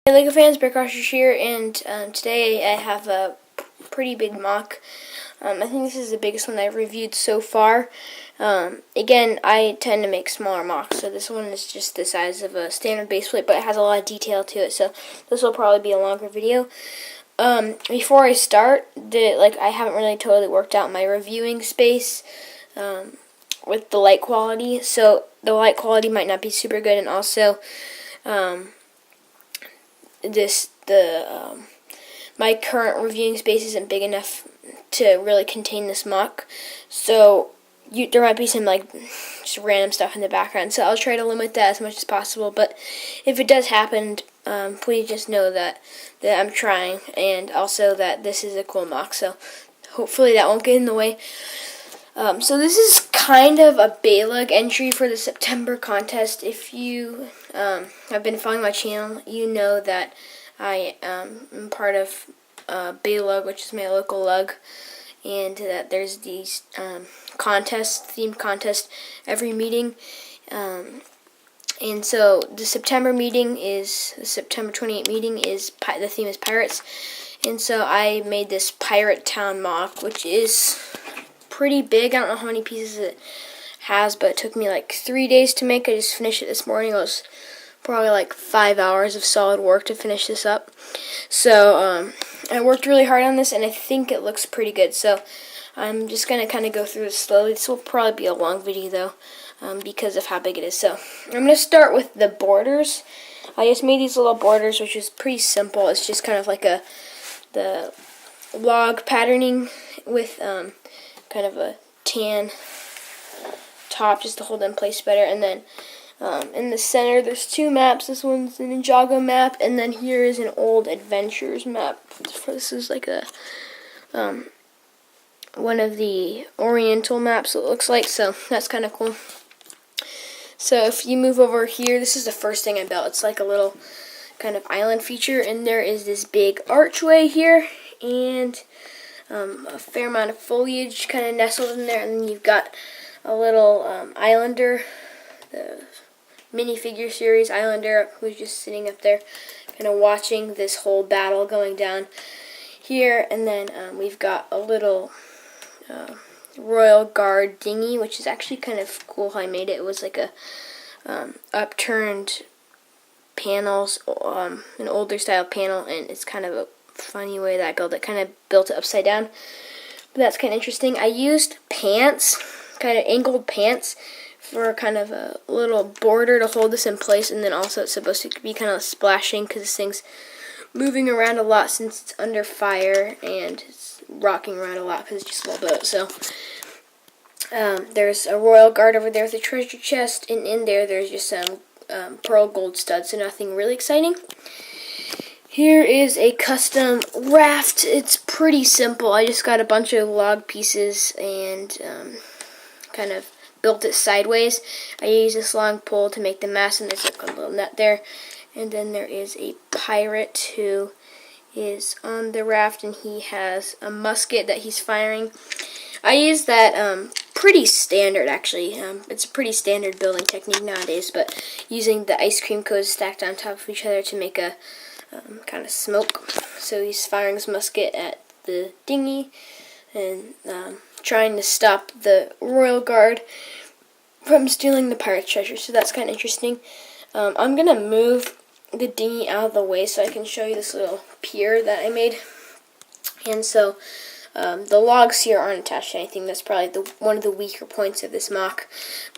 Hey LEGO fans, Brickrushers here, and today I have a pretty big mock. I think this is the biggest one I've reviewed so far. Again, I tend to make smaller mocks, so this one is just the size of a standard base plate, but it has a lot of detail to it, so this will probably be a longer video. Before I start, I haven't really totally worked out my reviewing space with the light quality, so the light quality might not be super good, and also my current reviewing space isn't big enough to really contain this mock, so there might be some just random stuff in the background, so I'll try to limit that as much as possible. But if it does happen, please just know that I'm trying, and also that this is a cool mock, so hopefully that won't get in the way. So this is kind of a BayLUG entry for the September contest. If you have been following my channel, you know that I am part of BayLUG, which is my local lug, and that there's these themed contests every meeting. And so the September 28th meeting is the theme is pirates, and so I made this pirate town mock, which is pretty big. I don't know how many pieces it has, but it took me like 3 days to make. I just finished it this morning. It was probably like 5 hours of solid work to finish this up. So I worked really hard on this, and I think it looks pretty good. So I'm just going to kind of go through this slowly. This will probably be a long video though, because of how big it is. So I'm going to start with the borders. I just made these little borders, which is pretty simple. It's just kind of like the log patterning with kind of a tan top just to hold it in place better. And then in the center there's two maps. This one's an Ninjago map, and then here is an old adventures map. This is like a one of the oriental maps, it looks like, so that's kind of cool. So if you move over here, this is the first thing I built. It's like a little kind of island feature, and there is this big archway here, and a fair amount of foliage kind of nestled in there, and then you've got a little islander, the minifigure series islander, who's just sitting up there kind of watching this whole battle going down here. And then we've got a little Royal Guard dinghy, which is actually kind of cool how I made it. It was like a upturned panels, an older style panel, and it's kind of a funny way that I built it, kind of built it upside down, but that's kind of interesting. I used pants, kind of angled pants, for kind of a little border to hold this in place, and then also it's supposed to be kind of splashing because this thing's moving around a lot since it's under fire, and it's rocking around a lot because it's just a little boat. So there's a Royal Guard over there with a treasure chest, and in there's just some pearl gold studs, so nothing really exciting. Here is a custom raft. It's pretty simple. I just got a bunch of log pieces and kind of built it sideways. I used this long pole to make the mast, and there's like a little net there. And then there is a pirate who is on the raft, and he has a musket that he's firing. I use that pretty standard, actually. It's a pretty standard building technique nowadays, but using the ice cream cones stacked on top of each other to make a kind of smoke. So he's firing his musket at the dinghy and trying to stop the Royal Guard from stealing the pirate treasure. So that's kind of interesting. I'm going to move the dinghy out of the way so I can show you this little pier that I made. And so the logs here aren't attached to anything. That's probably one of the weaker points of this mock.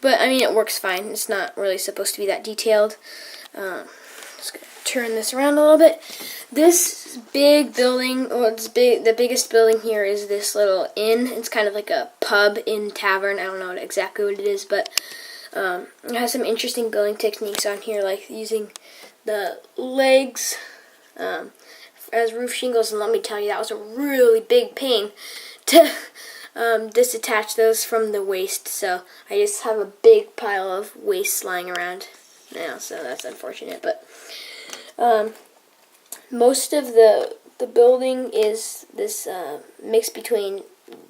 But I mean, it works fine. It's not really supposed to be that detailed. Just going to turn this around a little bit. This big building, the biggest building here is this little inn. It's kind of like a pub inn tavern. I don't know exactly what it is, but it has some interesting building techniques on here, like using the legs as roof shingles. And let me tell you, that was a really big pain to disattach those from the waste. So I just have a big pile of waste lying around now, so that's unfortunate. But most of the building is this mix between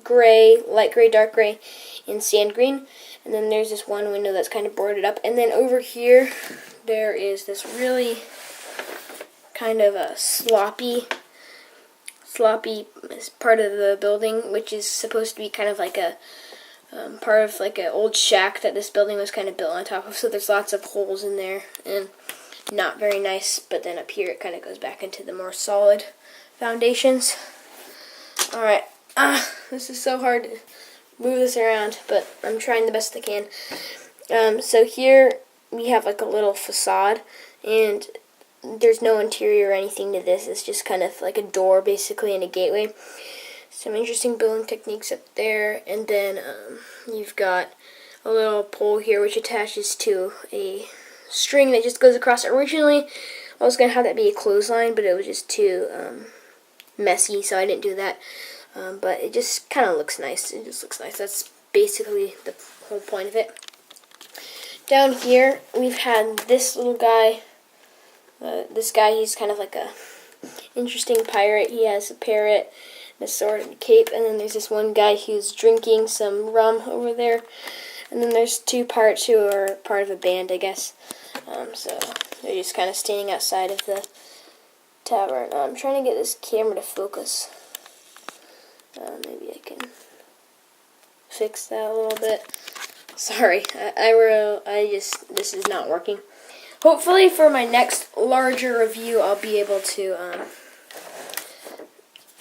gray, light gray, dark gray, and sand green. And then there's this one window that's kind of boarded up. And then over here, there is this really kind of a sloppy part of the building, which is supposed to be kind of like a part of like an old shack that this building was kind of built on top of. So there's lots of holes in there and not very nice. But then up here it kind of goes back into the more solid foundations. All right, this is so hard to move this around, but I'm trying the best I can. So here we have like a little facade, and there's no interior or anything to this. It's just kind of like a door basically and a gateway. Some interesting building techniques up there, and then you've got a little pole here which attaches to a string that just goes across. Originally I was going to have that be a clothesline, but it was just too messy, so I didn't do that. But it just kind of looks nice. It just looks nice. That's basically the whole point of it. Down here we've had this little guy. This guy, he's kind of like a interesting pirate. He has a parrot, a sword, and a cape. And then there's this one guy who's drinking some rum over there. And then there's two pirates who are part of a band, I guess. So they're just kind of standing outside of the tavern. I'm trying to get this camera to focus. Maybe I can fix that a little bit. Sorry, this is not working. Hopefully for my next larger review, I'll be able to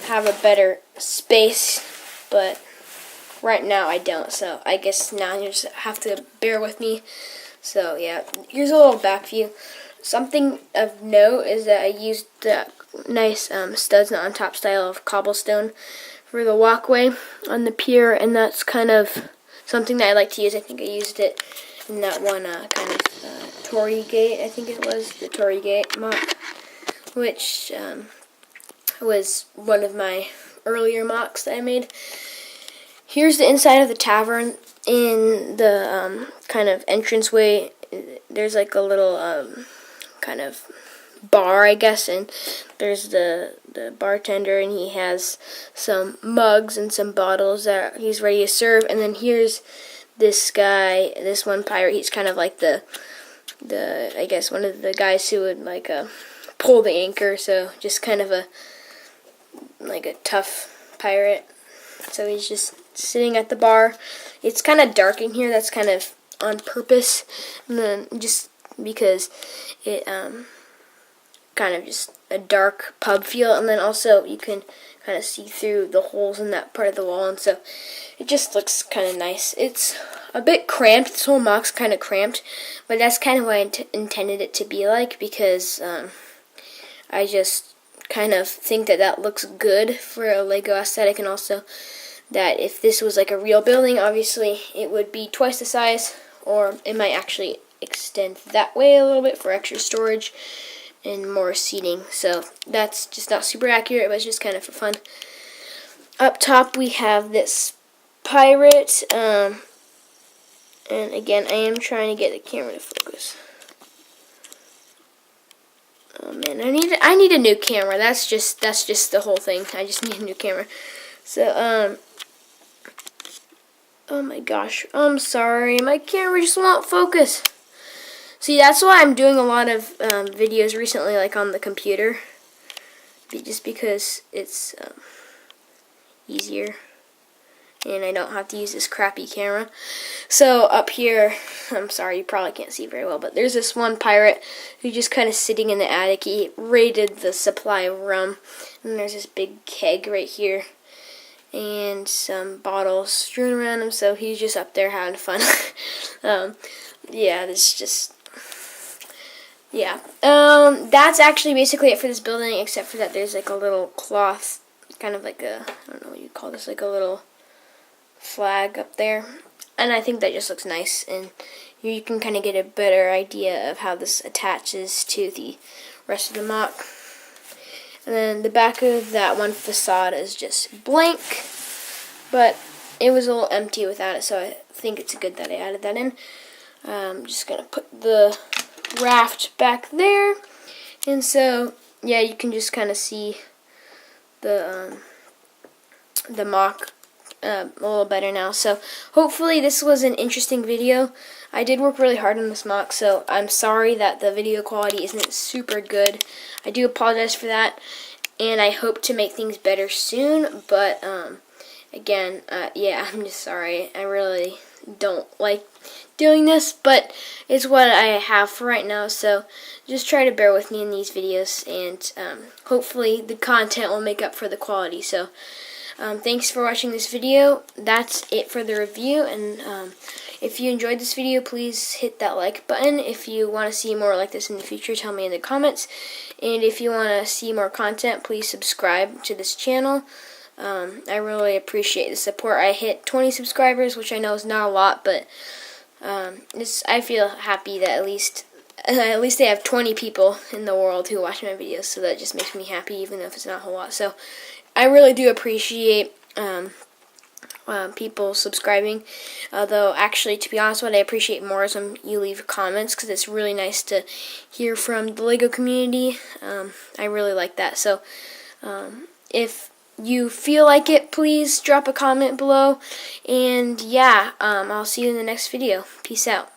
have a better space, but right now I don't, so I guess now you just have to bear with me. So yeah, here's a little back view. Something of note is that I used the nice studs on top style of cobblestone for the walkway on the pier, and that's kind of something that I like to use. I think I used it in that one kind of Torii Gate, I think it was, the Torii Gate mock, which was one of my earlier mocks that I made. Here's the inside of the tavern. In the kind of entranceway, there's like a little kind of bar, I guess, and there's the bartender, and he has some mugs and some bottles that he's ready to serve. And then here's this guy, this one pirate. He's kind of like the I guess one of the guys who would like pull the anchor, so just kind of a tough pirate. So he's just sitting at the bar. It's kind of dark in here. That's kind of on purpose, and then just because it kind of just a dark pub feel, and then also you can kind of see through the holes in that part of the wall, and so it just looks kind of nice. It's a bit cramped. This whole mock's kind of cramped, but that's kind of what I intended it to be like, because I just kind of think that looks good for a Lego aesthetic, and also that if this was like a real building, obviously it would be twice the size, or it might actually extend that way a little bit for extra storage and more seating. So that's just not super accurate, but it's just kind of for fun. Up top we have this pirate, and again, I am trying to get the camera to focus. Oh man, I need a new camera. That's just the whole thing. I just need a new camera. So oh my gosh, I'm sorry, my camera just won't focus. See, that's why I'm doing a lot of videos recently, like on the computer, just because it's easier, and I don't have to use this crappy camera. So up here, I'm sorry, you probably can't see very well, but there's this one pirate who's just kind of sitting in the attic. He raided the supply of rum, and there's this big keg right here, and some bottles strewn around him, so he's just up there having fun. Yeah, this just... Yeah, that's actually basically it for this building, except for that there's like a little cloth, kind of like a, I don't know what you call this, like a little flag up there, and I think that just looks nice, and you can kind of get a better idea of how this attaches to the rest of the mock. And then the back of that one facade is just blank, but it was a little empty without it, so I think it's good that I added that in. I'm just going to put the raft back there, and so yeah, you can just kind of see the mock a little better now. So hopefully this was an interesting video. I did work really hard on this MOC, so I'm sorry that the video quality isn't super good. I do apologize for that, and I hope to make things better soon, but again, yeah, I'm just sorry. I really don't like doing this, but it's what I have for right now, so just try to bear with me in these videos, and hopefully the content will make up for the quality. So thanks for watching this video. That's it for the review, and if you enjoyed this video, please hit that like button. If you want to see more like this in the future, tell me in the comments, and if you want to see more content, please subscribe to this channel. I really appreciate the support. I hit 20 subscribers, which I know is not a lot, but I feel happy that at least they have 20 people in the world who watch my videos, so that just makes me happy, even if it's not a whole lot. So I really do appreciate people subscribing, although actually, to be honest, what I appreciate more is when you leave comments, because it's really nice to hear from the LEGO community. I really like that. So if you feel like it, please drop a comment below, and yeah, I'll see you in the next video. Peace out.